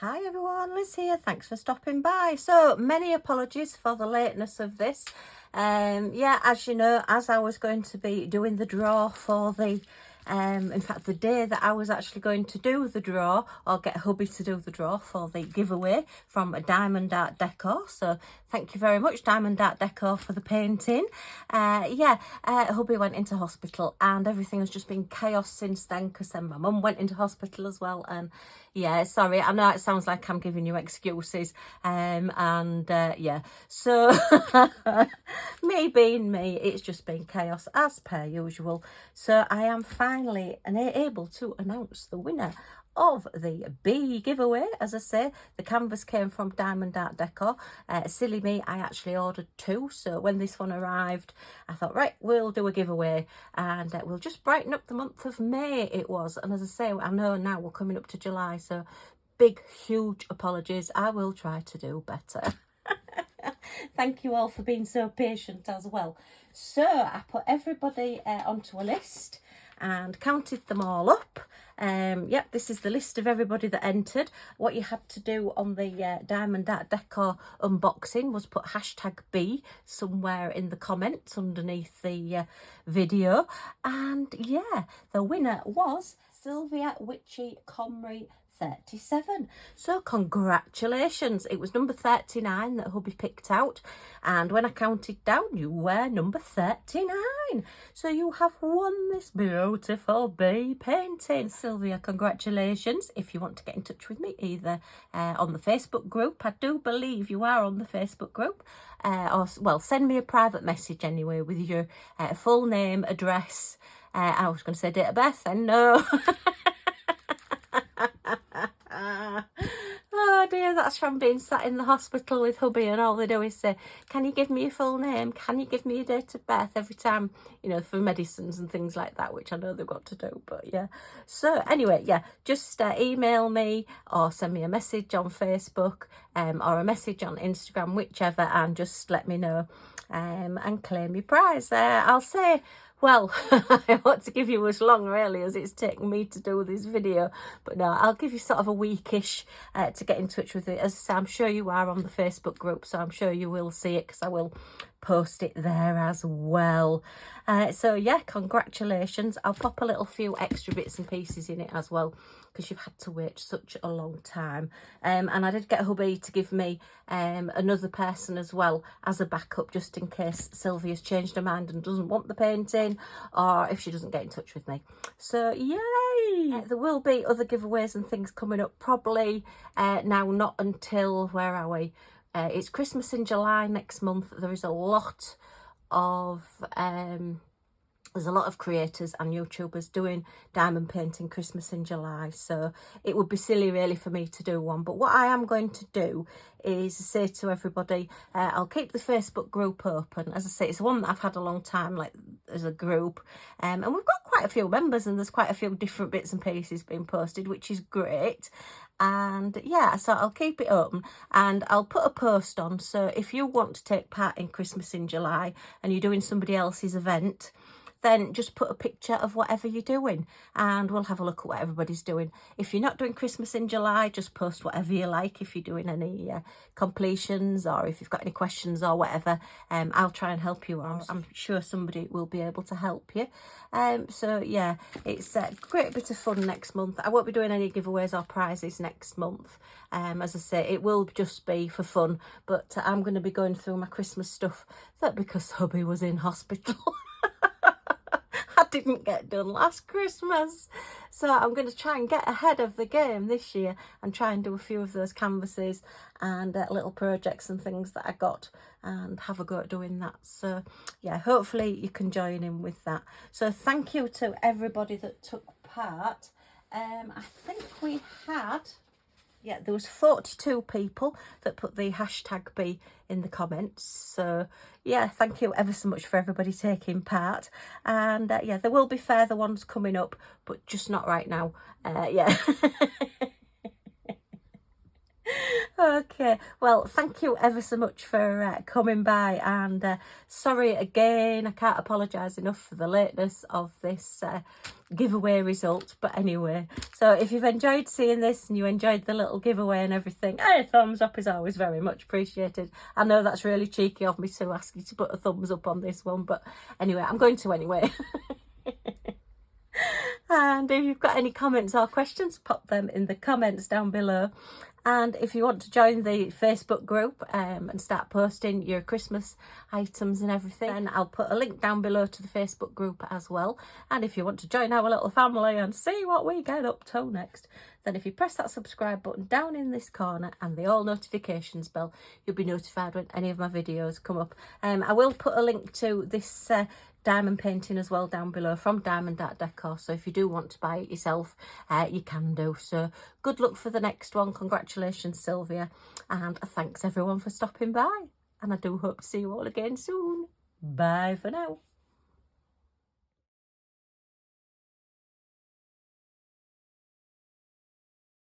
Hi everyone, Liz here. Thanks for stopping by. So many apologies for the lateness of this. Yeah, as you know, as I was going to be doing the draw for the in fact the day that I was actually going to do the draw, or get hubby to do the draw for the giveaway from Diamond Art Decor. So thank you very much, Diamond Art Decor, for the painting. Hubby went into hospital and everything has just been chaos since then, because then my mum went into hospital as well. And yeah, sorry, I know it sounds like I'm giving you excuses. Yeah, so me being me, it's just been chaos as per usual. So I am finally able to announce the winner of the bee giveaway. As I say, the canvas came from Diamond Art Decor. Silly me, I actually ordered 2, so when this one arrived I thought, right, we'll do a giveaway and we'll just brighten up the month of May it was. And as I say, I know now we're coming up to July, so big huge apologies. I will try to do better. Thank you all for being so patient as well. So I put everybody onto a list and counted them all up. Yep, this is the list of everybody that entered. What you had to do on the Diamond Art Decor unboxing was put #B somewhere in the comments underneath the video. And yeah, the winner was Sylvia Witchy Comrie 37. So congratulations. It was number 39 that hubby picked out, and when I counted down, you were number 39. So you have won this beautiful bee painting. Sylvia, congratulations. If you want to get in touch with me, either on the Facebook group, I do believe you are on the Facebook group, or well, send me a private message anyway with your full name, address. I was going to say date of birth then, no. Oh dear, that's from being sat in the hospital with hubby and all they do is say, can you give me your full name? Can you give me your date of birth? Every time, you know, for medicines and things like that, which I know they've got to do, but yeah. So anyway, yeah, just email me or send me a message on Facebook or a message on Instagram, whichever, and just let me know and claim your prize. I'll say, well, I want to give you as long really as it's taken me to do this video, but no, I'll give you sort of a weekish to get in touch with it. As I say, I'm sure you are on the Facebook group, so I'm sure you will see it because I will post it there as well. So yeah, congratulations. I'll pop a little few extra bits and pieces in it as well, because you've had to wait such a long time. And I did get hubby to give me another person as well as a backup, just in case Sylvia's changed her mind and doesn't want the painting, or if she doesn't get in touch with me. So yay! There will be other giveaways and things coming up, probably now not until, where are we? It's Christmas in July next month. There is a lot of there's a lot of creators and YouTubers doing diamond painting Christmas in July, so it would be silly really for me to do one. But what I am going to do is say to everybody, I'll keep the Facebook group open. As I say, it's one that I've had a long time, like as a group, and we've got quite a few members and there's quite a few different bits and pieces being posted, which is great. And yeah, so I'll keep it open and I'll put a post on. So if you want to take part in Christmas in July and you're doing somebody else's event, then just put a picture of whatever you're doing and we'll have a look at what everybody's doing. If you're not doing Christmas in July, just post whatever you like. If you're doing any completions or if you've got any questions or whatever, I'll try and help you out. I'm sure somebody will be able to help you. So yeah, it's a great bit of fun next month. I won't be doing any giveaways or prizes next month. As I say, it will just be for fun, but I'm going to be going through my Christmas stuff that, because hubby was in hospital, I didn't get done last Christmas. So I'm going to try and get ahead of the game this year and try and do a few of those canvases and little projects and things that I got and have a go at doing that. So yeah, hopefully you can join in with that. So thank you to everybody that took part. I think we had... yeah, there was 42 people that put the #B in the comments. So yeah, thank you ever so much for everybody taking part. And yeah, there will be further ones coming up, but just not right now. Yeah. Okay, well, thank you ever so much for coming by, and sorry again, I can't apologise enough for the lateness of this giveaway result. But anyway, so if you've enjoyed seeing this and you enjoyed the little giveaway and everything, a thumbs up is always very much appreciated. I know that's really cheeky of me to ask you to put a thumbs up on this one, but anyway, I'm going to anyway. And if you've got any comments or questions, pop them in the comments down below. And if you want to join the Facebook group and start posting your Christmas items and everything, then I'll put a link down below to the Facebook group as well. And if you want to join our little family and see what we get up to next, then if you press that subscribe button down in this corner and the all notifications bell, you'll be notified when any of my videos come up. I will put a link to this diamond painting as well down below from Diamond Art Decor, so if you do want to buy it yourself, you can do. So good luck for the next one. Congratulations, Sylvia, and thanks everyone for stopping by, and I do hope to see you all again soon. Bye for now.